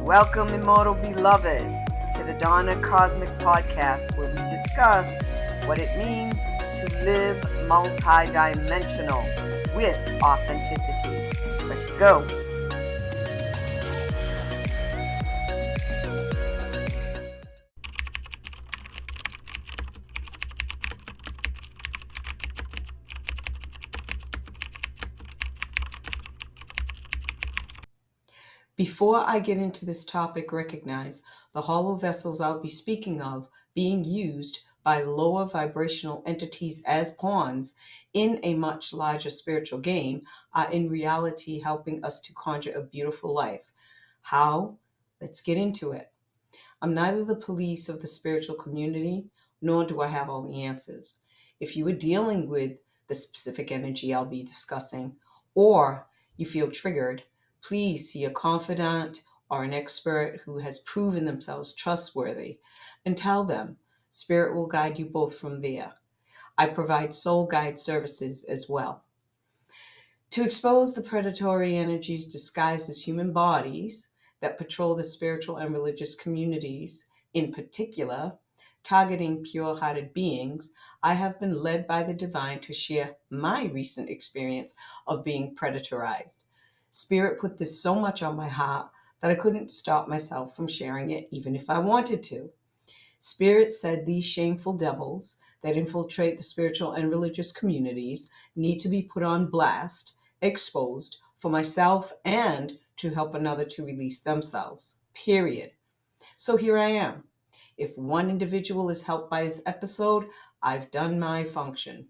Welcome, Immortal Beloveds, to the Dawna Cosmic Podcast, where we discuss what it means to live multidimensional with authenticity. Let's go. Before I get into this topic, recognize the hollow vessels I'll be speaking of being used by lower vibrational entities as pawns in a much larger spiritual game are in reality helping us to conjure a beautiful life. How? Let's get into it. I'm neither the police of the spiritual community, nor do I have all the answers. If you are dealing with the specific energy I'll be discussing, or you feel triggered, please see a confidant or an expert who has proven themselves trustworthy and tell them. Spirit will guide you both from there. I provide soul guide services as well. To expose the predatory energies disguised as human bodies that patrol the spiritual and religious communities, in particular, targeting pure hearted beings, I have been led by the divine to share my recent experience of being predatorized. Spirit put this so much on my heart that I couldn't stop myself from sharing it, even if I wanted to. Spirit said these shameful devils that infiltrate the spiritual and religious communities need to be put on blast, exposed for myself and to help another to release themselves. Period. So here I am. If one individual is helped by this episode, I've done my function.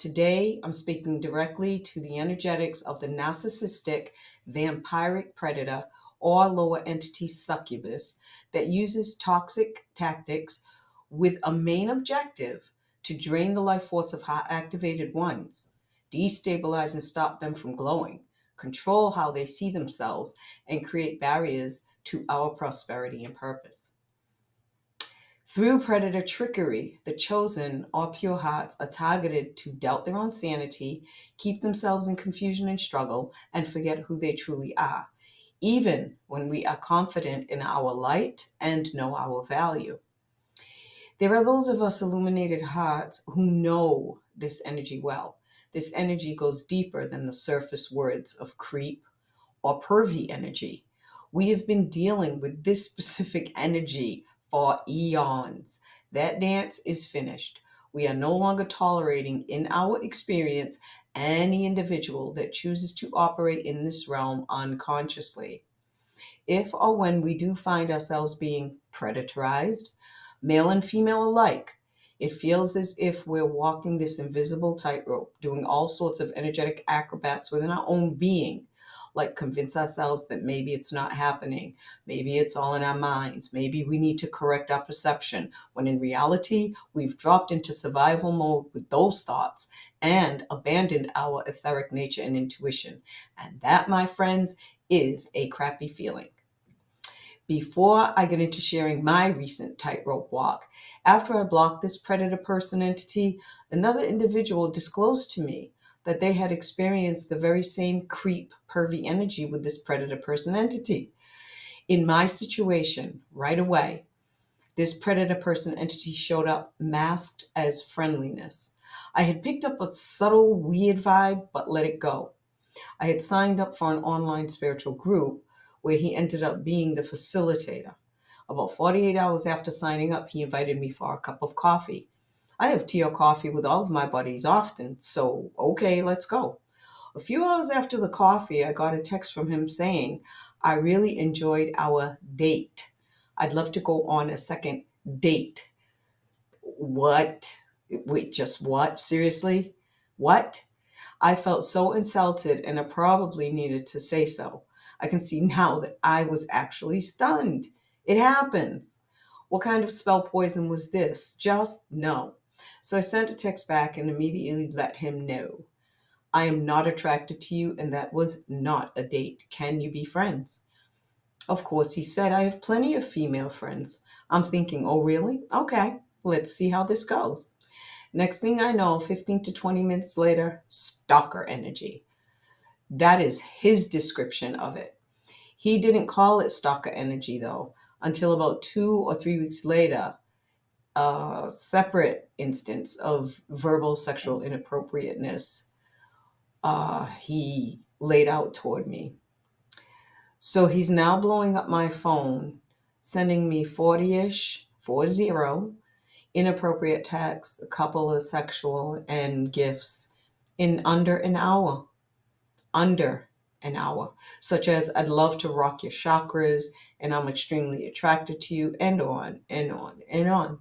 Today, I'm speaking directly to the energetics of the narcissistic, vampiric predator or lower entity succubus that uses toxic tactics with a main objective to drain the life force of high activated ones, destabilize and stop them from glowing, control how they see themselves, and create barriers to our prosperity and purpose. Through predator trickery, the chosen or pure hearts are targeted to doubt their own sanity, keep themselves in confusion and struggle, and forget who they truly are, even when we are confident in our light and know our value. There are those of us illuminated hearts who know this energy well. This energy goes deeper than the surface words of creep or pervy energy. We have been dealing with this specific energy for eons. That dance is finished. We are no longer tolerating in our experience any individual that chooses to operate in this realm unconsciously. If or when we do find ourselves being predatorized, male and female alike, it feels as if we're walking this invisible tightrope, doing all sorts of energetic acrobats within our own being, like convince ourselves that maybe it's not happening, maybe it's all in our minds, maybe we need to correct our perception, when in reality, we've dropped into survival mode with those thoughts and abandoned our etheric nature and intuition. And that, my friends, is a crappy feeling. Before I get into sharing my recent tightrope walk, after I blocked this predator person entity, another individual disclosed to me that they had experienced the very same creep, pervy energy with this predator person entity. In my situation, right away, this predator person entity showed up masked as friendliness. I had picked up a subtle, weird vibe, but let it go. I had signed up for an online spiritual group where he ended up being the facilitator. About 48 hours after signing up, he invited me for a cup of coffee. I have tea or coffee with all of my buddies often, so okay, let's go. A few hours after the coffee, I got a text from him saying, I really enjoyed our date. I'd love to go on a second date. What? Wait, just what? Seriously? What? I felt so insulted and I probably needed to say so. I can see now that I was actually stunned. It happens. What kind of spell poison was this? Just no. So I sent a text back and immediately let him know. I am not attracted to you and that was not a date. Can you be friends? Of course, he said, I have plenty of female friends. I'm thinking, oh, really? Okay, let's see how this goes. Next thing I know, 15 to 20 minutes later, stalker energy. That is his description of it. He didn't call it stalker energy though until about 2 or 3 weeks later. A separate instance of verbal sexual inappropriateness he laid out toward me. So he's now blowing up my phone, sending me 40-ish, 40, inappropriate texts, a couple of sexual and gifts in under an hour. Under an hour. Such as, I'd love to rock your chakras, and I'm extremely attracted to you, and on and on and on.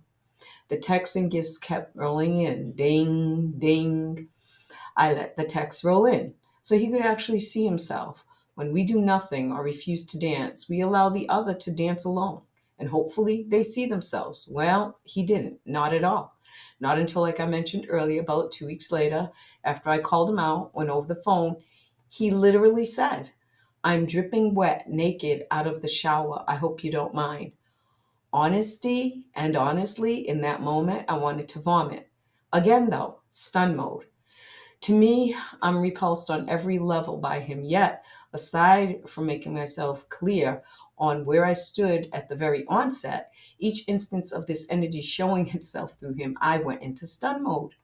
The texts and gifts kept rolling in. Ding, ding. I let the text roll in so he could actually see himself. When we do nothing or refuse to dance, we allow the other to dance alone. And hopefully they see themselves. Well, he didn't. Not at all. Not until, like I mentioned earlier, about 2 weeks later, after I called him out, went over the phone, he literally said, "I'm dripping wet, naked, out of the shower. I hope you don't mind." Honesty and honestly, in that moment, I wanted to vomit. Again, though, stun mode. To me, I'm repulsed on every level by him. Yet, aside from making myself clear on where I stood at the very onset, each instance of this energy showing itself through him, I went into stun mode.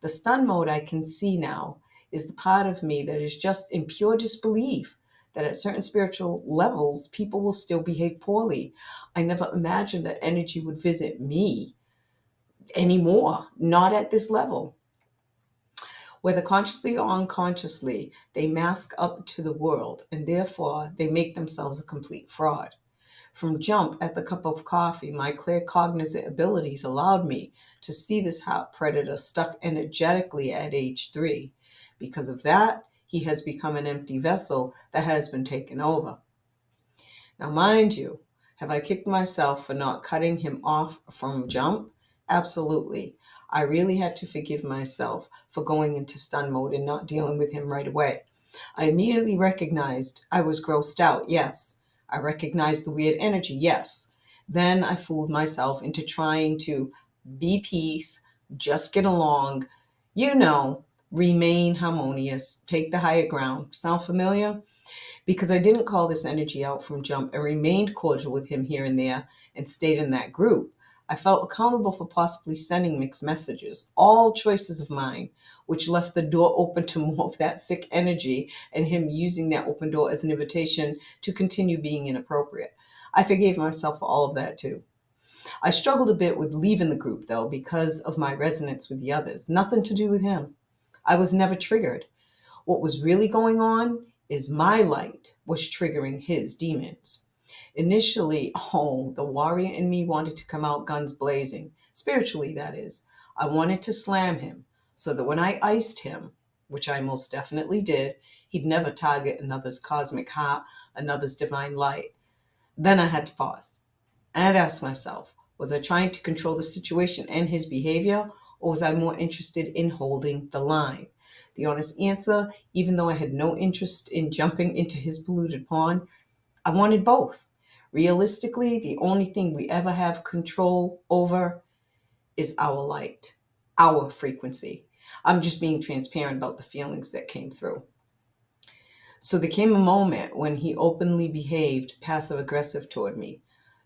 The stun mode I can see now is the part of me that is just in pure disbelief that at certain spiritual levels, people will still behave poorly. I never imagined that energy would visit me anymore, not at this level. Whether consciously or unconsciously, they mask up to the world, and therefore they make themselves a complete fraud. From jump at the cup of coffee, my clear cognizant abilities allowed me to see this hot predator stuck energetically at age 3. Because of that, he has become an empty vessel that has been taken over. Now, mind you, have I kicked myself for not cutting him off from jump? Absolutely. I really had to forgive myself for going into stun mode and not dealing with him right away. I immediately recognized I was grossed out, yes. I recognized the weird energy, yes. Then I fooled myself into trying to be peace, just get along, remain harmonious, take the higher ground. Sound familiar? Because I didn't call this energy out from jump and remained cordial with him here and there and stayed in that group, I felt accountable for possibly sending mixed messages, all choices of mine, which left the door open to more of that sick energy and him using that open door as an invitation to continue being inappropriate. I forgave myself for all of that too. I struggled a bit with leaving the group though because of my resonance with the others. Nothing to do with him. I was never triggered. What was really going on is my light was triggering his demons. Initially, the warrior in me wanted to come out guns blazing, spiritually, that is. I wanted to slam him so that when I iced him, which I most definitely did, he'd never target another's cosmic heart, another's divine light. Then I had to pause. I'd ask myself, was I trying to control the situation and his behavior, or was I more interested in holding the line? The honest answer, even though I had no interest in jumping into his polluted pond, I wanted both. Realistically, the only thing we ever have control over is our light, our frequency. I'm just being transparent about the feelings that came through. So there came a moment when he openly behaved passive aggressive toward me.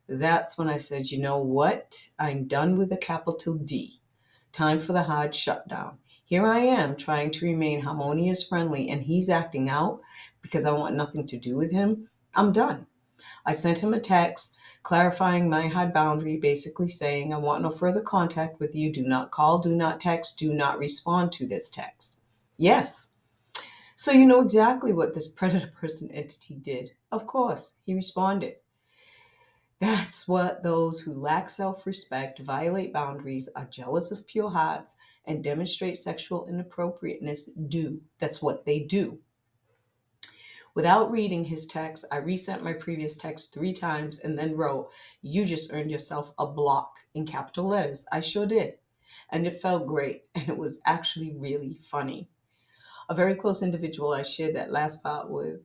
That's when I said, you know what? I'm done with a capital D. Time for the hard shutdown. Here I am trying to remain harmonious, friendly, and he's acting out because I want nothing to do with him. I'm done. I sent him a text clarifying my hard boundary, basically saying, I want no further contact with you. Do not call, do not text, do not respond to this text. Yes. So you know exactly what this predator person entity did. Of course, he responded. That's what those who lack self-respect, violate boundaries, are jealous of pure hearts, and demonstrate sexual inappropriateness do. That's what they do. Without reading his text, I resent my previous text 3 times and then wrote, "You just earned yourself a block," in capital letters. I sure did. And it felt great, and it was actually really funny. A very close individual I shared that last part with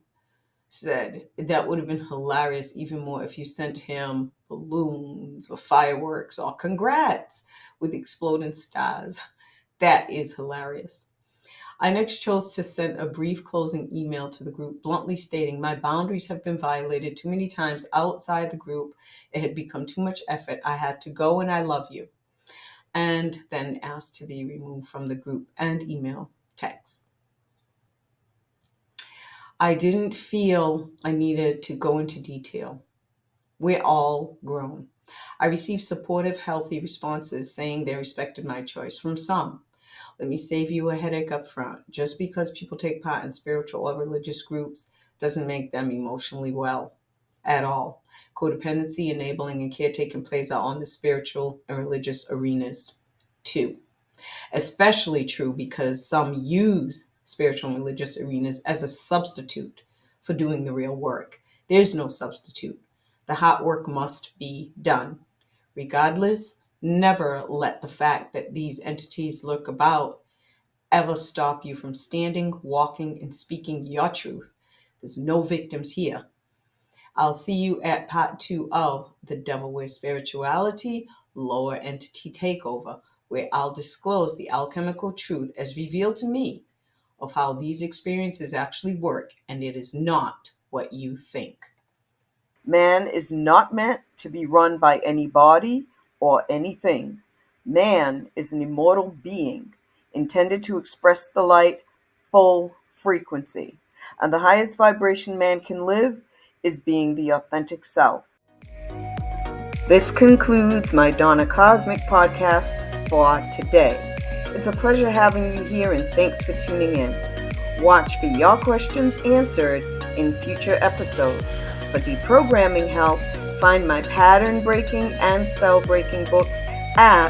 said that would have been hilarious even more if you sent him balloons or fireworks or congrats with exploding stars. That is hilarious. I next chose to send a brief closing email to the group, bluntly stating my boundaries have been violated too many times outside the group. It had become too much effort. I had to go and I love you. And then asked to be removed from the group and email text. I didn't feel I needed to go into detail. We're all grown. I received supportive, healthy responses saying they respected my choice from some. Let me save you a headache up front. Just because people take part in spiritual or religious groups doesn't make them emotionally well at all. Codependency, enabling, and caretaking plays out on the spiritual and religious arenas too. Especially true because some use spiritual and religious arenas as a substitute for doing the real work. There's no substitute. The hard work must be done. Regardless, never let the fact that these entities lurk about ever stop you from standing, walking, and speaking your truth. There's no victims here. I'll see you at part 2 of The Devil Wears Spirituality, Lower Entity Takeover, where I'll disclose the alchemical truth as revealed to me of how these experiences actually work, and it is not what you think. Man is not meant to be run by anybody or anything. Man is an immortal being intended to express the light full frequency. And the highest vibration man can live is being the authentic self. This concludes my Dawna Cosmic podcast for today. It's a pleasure having you here, and thanks for tuning in. Watch for your questions answered in future episodes. For deprogramming help, find my pattern breaking and spell breaking books at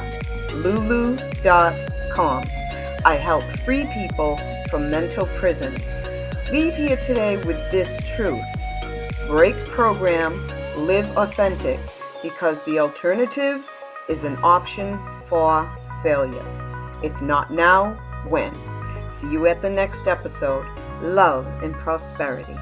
lulu.com. I help free people from mental prisons. Leave here today with this truth: break program, live authentic, because the alternative is an option for failure. If not now, when? See you at the next episode. Love and prosperity.